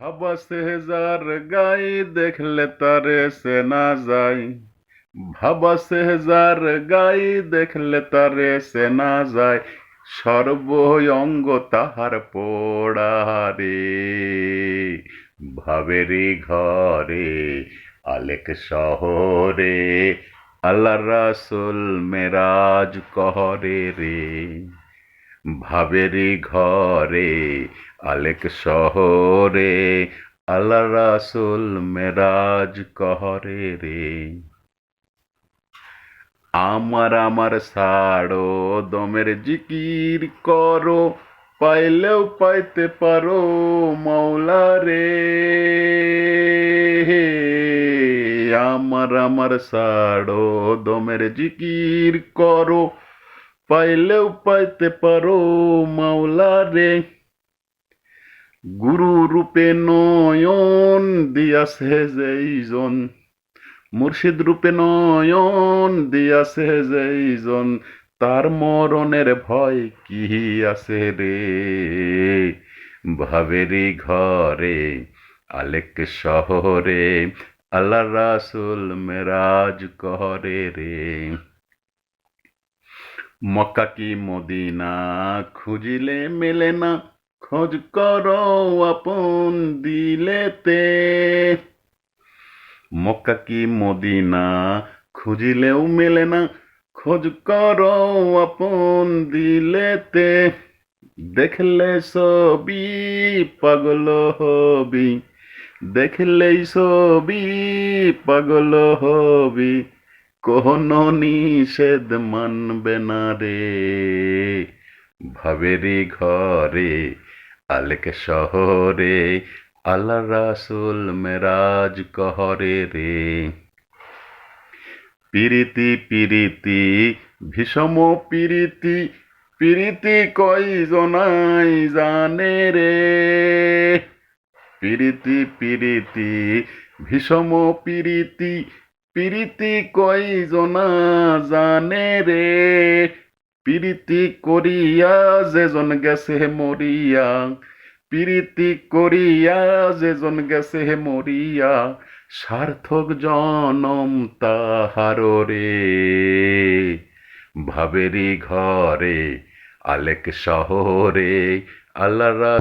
ভাবাসে যার গাই দেখলে তারে চেনা যায়। ভাবাসে যার গাই দেখলে তারে চেনা যায়। সর্ব অঙ্গ তাহার পোড়া রে। ভাবেরি ঘরে আলেক শহরে আল্লাহ রাসূল মেরাজ কহরে রে। ভাবেরি ঘরে আলেক শহরে আল্লাহ রাসূল মেরাজ কহরে রে। আমার ছাড়ো দমের জিকির করো, পাইলেও পাইতে পারো মৌলা রে। আমার ছাড়ো দমের জিকির করো, পাইলেও পাইতে পারো মাওলা রে। গুরু রূপে নয়ন দিয়াছে যেইজন, মুর্শিদ রূপে নয়ন দিয়াছে যেইজন, তার মরণের ভয় কি আছে রে। ভাবেরি ঘরে আলেক শহরে আল্লাহ রাসূল মেরাজ কহরে রে। মক্কা কি মদিনা খুঁজিলে মেলে না, খোঁজ করো আপন দিলেতে। মক্কা কি মদিনা খুঁজিলেও মেলে না, খোঁজ করো আপন দিলেতে। দেখলে ছবি পাগল হবি, দেখলেই ছবি পাগল হবি, কোনো নিষেধ মানবে না রে। ভাবেরি ঘরে আলেক শহরে আল্লাহ রাসূল মেরাজ কহরে রে। পিরিতি পিরিতি ভীষম পিরিতি, পিরিতি কয়জনাই জানে রে। পিরিতি পিরিতি ভীষম পিরিতি, পিরিতি কয়জনা জানে রে। পিরিতি করিয়া যেজন গেছে মরিয়া, পিরিতি করিয়া যেজন গেছে মরিয়া, সার্থক জনম তাহার রে। ভাবেরি ঘরে আলেক শহরে আল্লাহ